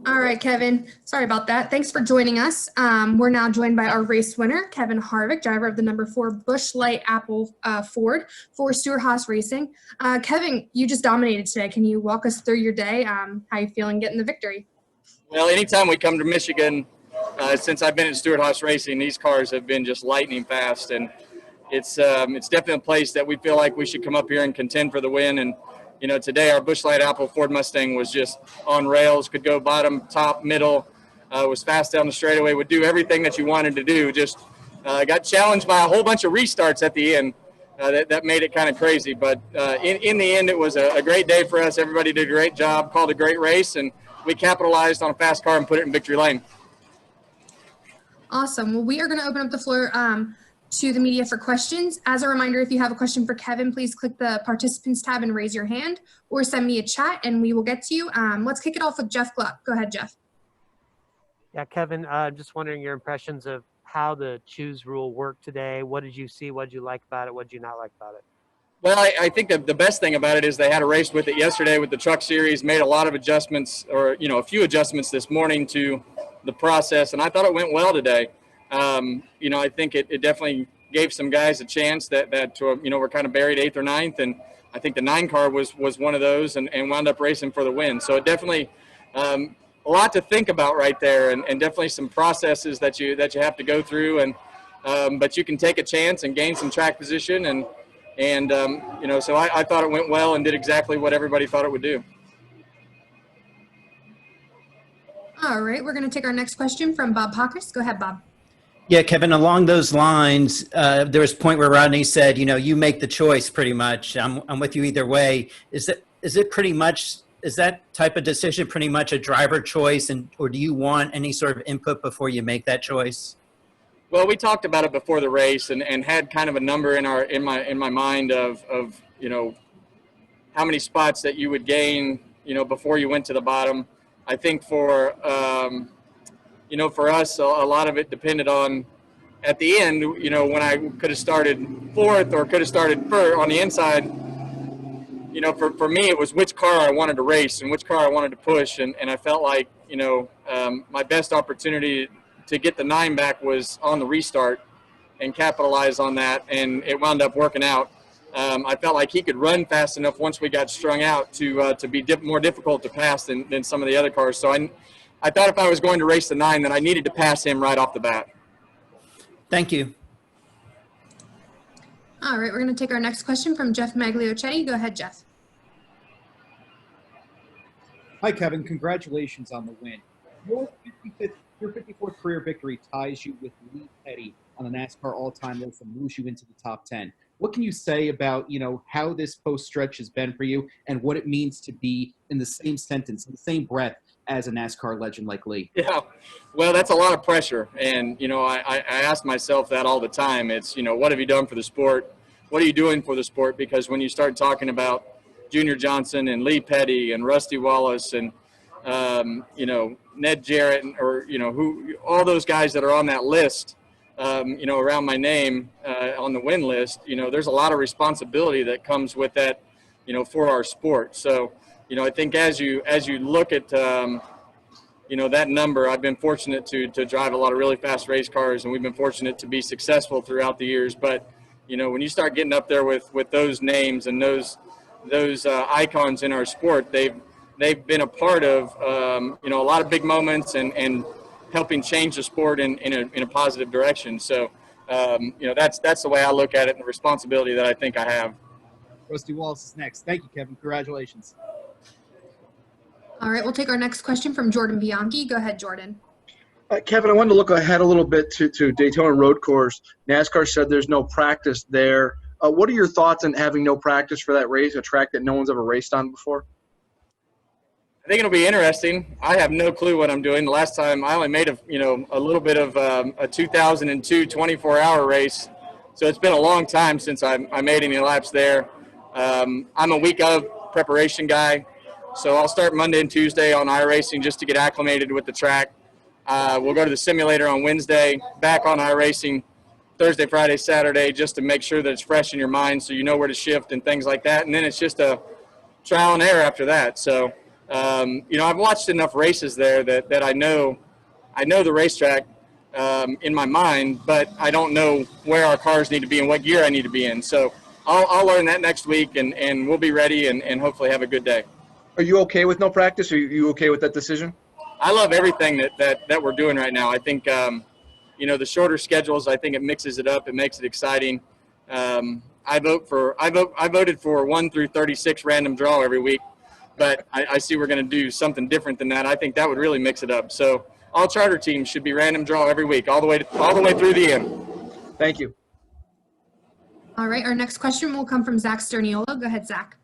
All right, Kevin. Sorry about that. Thanks for joining us. We're now joined by our race winner, Kevin Harvick, driver of the number 4 Busch Light Apple Ford for Stewart-Haas Racing. Kevin, you just dominated today. Can you walk us through your day? How you feeling getting the victory? Well, anytime we come to Michigan, since I've been at Stewart-Haas Racing, these cars have been just lightning fast, and it's definitely a place that we feel like we should come up here and contend for the win. And you know, today our Busch Light Apple Ford Mustang was just on rails, could go bottom, top, middle, was fast down the straightaway, would do everything that you wanted to do. Just got challenged by a whole bunch of restarts at the end. That made it kind of crazy. But in the end, it was a great day for us. Everybody did a great job, called a great race, and we capitalized on a fast car and put it in victory lane. Awesome. Well, we are going to open up the floor to the media for questions. As a reminder, if you have a question for Kevin, please click the participants tab and raise your hand, or send me a chat and we will get to you. Let's kick it off with Jeff Gluck. Go ahead, Jeff. Yeah, Kevin, just wondering your impressions of how the choose rule worked today. What did you see? What did you like about it? What did you not like about it? Well, I think that the best thing about it is they had a race with it yesterday with the truck series, made a lot of adjustments, or, you know, a few adjustments this morning to the process, and I thought it went well today. You know, I think it definitely gave some guys a chance that you know, were kind of buried 8th or 9th, and I think the 9 car was one of those and wound up racing for the win. So it definitely a lot to think about right there, and definitely some processes that you have to go through, and but you can take a chance and gain some track position, and you know, so I thought it went well and did exactly what everybody thought it would do. All right, we're going to take our next question from Bob Pockrass. Go ahead, Bob. Yeah, Kevin, along those lines, there was a point where Rodney said, you know, you make the choice pretty much. I'm with you either way. Is that type of decision pretty much a driver choice, or do you want any sort of input before you make that choice? Well, we talked about it before the race and had kind of a number in my mind of you know, how many spots that you would gain, you know, before you went to the bottom. I think for you know, for us, a lot of it depended on, at the end, you know, when I could have started 4th or could have started 3rd on the inside. You know, for me, it was which car I wanted to race and which car I wanted to push, and I felt like, you know, my best opportunity to get the 9 back was on the restart and capitalize on that, and it wound up working out. I felt like he could run fast enough once we got strung out to be more difficult to pass than some of the other cars. So I thought if I was going to race the 9, then I needed to pass him right off the bat. Thank you. All right, we're going to take our next question from Jeff Magliochetti. Go ahead, Jeff. Hi, Kevin. Congratulations on the win. Your 54th career victory ties you with Lee Petty on the NASCAR all-time list and moves you into the top 10. What can you say about, you know, how this post-stretch has been for you and what it means to be in the same sentence, in the same breath as a NASCAR legend like Lee? Yeah, well, that's a lot of pressure. And, you know, I ask myself that all the time. It's, you know, what have you done for the sport? What are you doing for the sport? Because when you start talking about Junior Johnson and Lee Petty and Rusty Wallace and, you know, Ned Jarrett, or, you know, all those guys that are on that list, you know, around my name on the win list, you know, there's a lot of responsibility that comes with that, you know, for our sport. So, you know, I think as you look at, you know, that number, I've been fortunate to drive a lot of really fast race cars, and we've been fortunate to be successful throughout the years. But, you know, when you start getting up there with those names and those icons in our sport, they've been a part of, you know, a lot of big moments and helping change the sport in a positive direction. So, you know, that's the way I look at it, and the responsibility that I think I have. Rusty Wallace is next. Thank you, Kevin. Congratulations. All right, we'll take our next question from Jordan Bianchi. Go ahead, Jordan. Kevin, I wanted to look ahead a little bit to Daytona Road Course. NASCAR said there's no practice there. What are your thoughts on having no practice for that race, a track that no one's ever raced on before? I think it'll be interesting. I have no clue what I'm doing. The last time I only made a little bit of a 2002 24-hour race, so it's been a long time since I made any laps there. I'm a week of preparation guy, so I'll start Monday and Tuesday on iRacing just to get acclimated with the track. We'll go to the simulator on Wednesday, back on iRacing Thursday, Friday, Saturday, just to make sure that it's fresh in your mind so you know where to shift and things like that. And then it's just a trial and error after that. So I've watched enough races there that I know the racetrack in my mind, but I don't know where our cars need to be and what gear I need to be in. So I'll learn that next week, and we'll be ready and hopefully have a good day. Are you okay with no practice? Are you okay with that decision? I love everything that we're doing right now. I think, the shorter schedules, I think it mixes it up. It makes it exciting. I voted for 1 through 36 random draw every week, but I see we're going to do something different than that. I think that would really mix it up. So all charter teams should be random draw every week, all the way through the end. Thank you. All right, our next question will come from Zach Sterniolo. Go ahead, Zach.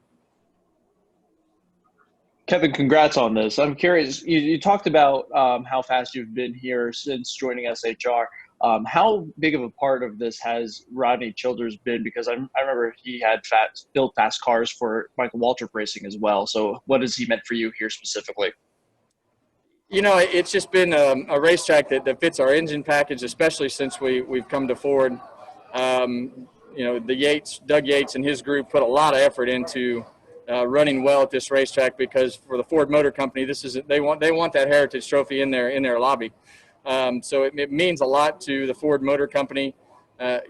Kevin, congrats on this. I'm curious, you talked about how fast you've been here since joining SHR. How big of a part of this has Rodney Childers been? Because I remember he had built fast cars for Michael Waltrip Racing as well. So what has he meant for you here specifically? It's just been a racetrack that fits our engine package, especially since we've come to Ford. Doug Yates and his group put a lot of effort into running well at this racetrack, because for the Ford Motor Company, they want that Heritage Trophy in their lobby. So it means a lot to the Ford Motor Company.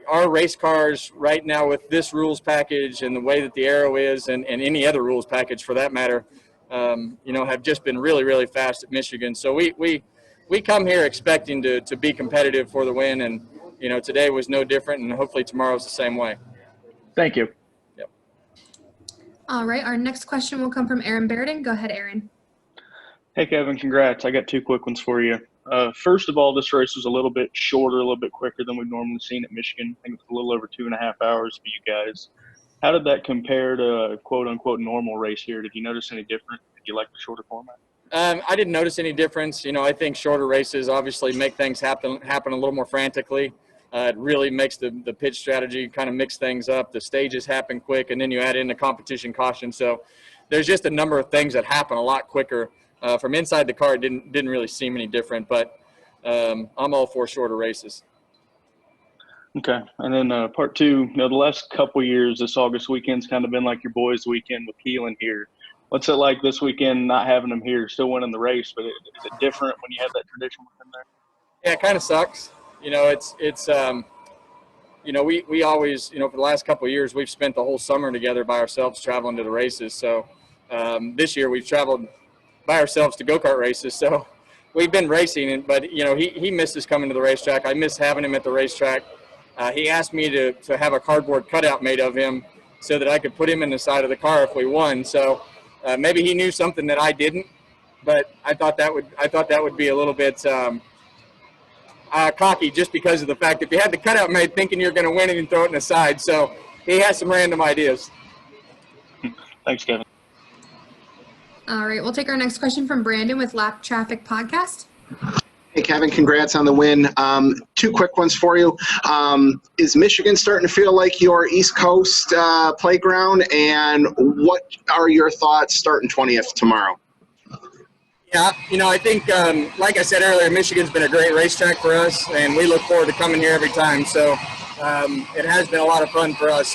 Our race cars right now, with this rules package and the way that the aero is, and any other rules package for that matter, have just been really, really fast at Michigan. So we come here expecting to be competitive for the win, and today was no different, and hopefully tomorrow's the same way. Thank you. Yep. All right, our next question will come from Aaron Bairden. Go ahead, Aaron. Hey, Kevin, congrats. I got 2 quick ones for you. First of all, this race was a little bit shorter, a little bit quicker than we've normally seen at Michigan. I think it was a little over 2.5 hours for you guys. How did that compare to a quote-unquote normal race here? Did you notice any difference? Did you like the shorter format? I didn't notice any difference. I think shorter races obviously make things happen a little more frantically. It really makes the pitch strategy kind of mix things up. The stages happen quick, and then you add in the competition caution. So there's just a number of things that happen a lot quicker. From inside the car, it didn't really seem any different, but I'm all for shorter races. Okay. And then part 2, the last couple years, this August weekend's kind of been like your boys' weekend with Keelan here. What's it like this weekend not having them here, still winning the race, but is it different when you have that tradition with them there? Yeah, it kind of sucks. We always, for the last couple of years, we've spent the whole summer together by ourselves traveling to the races. So this year we've traveled by ourselves to go-kart races. So we've been racing, but he misses coming to the racetrack. I miss having him at the racetrack. He asked me to have a cardboard cutout made of him so that I could put him in the side of the car if we won. So maybe he knew something that I didn't, but I thought that would be a little bit cocky, just because of the fact that if you had the cutout made thinking you're going to win it and throw it in the side. So he has some random ideas. Thanks, Kevin. All right, we'll take our next question from Brandon with Lap Traffic Podcast. Hey, Kevin, congrats on the win. 2 quick ones for you. Is Michigan starting to feel like your East Coast playground? And what are your thoughts starting 20th tomorrow? Yeah, I think, like I said earlier, Michigan's been a great racetrack for us, and we look forward to coming here every time. So it has been a lot of fun for us.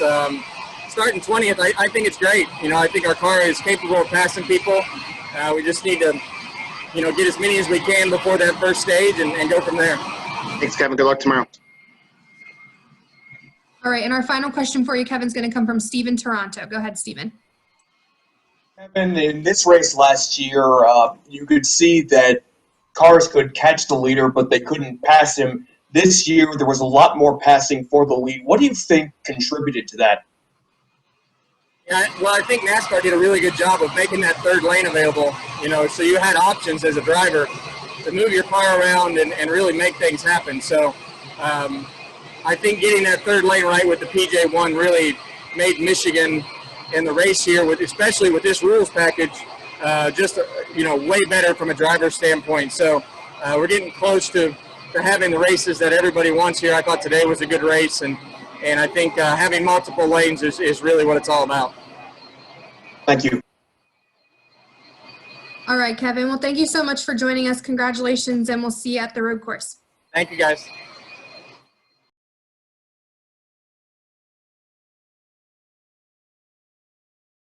Starting 20th, I think it's great. I think our car is capable of passing people. We just need to, get as many as we can before that first stage and go from there. Thanks, Kevin. Good luck tomorrow. All right, and our final question for you, Kevin's going to come from Steven Toronto. Go ahead, Steven. Kevin, in this race last year, you could see that cars could catch the leader, but they couldn't pass him. This year, there was a lot more passing for the lead. What do you think contributed to that? Yeah, well, I think NASCAR did a really good job of making that third lane available, so you had options as a driver to move your car around and really make things happen. So I think getting that third lane right with the PJ1 really made Michigan in the race here, especially with this rules package, way better from a driver's standpoint. So we're getting close to having the races that everybody wants here. I thought today was a good race, and I think having multiple lanes is really what it's all about. Thank you. All right, Kevin. Well, thank you so much for joining us. Congratulations, and we'll see you at the road course. Thank you, guys.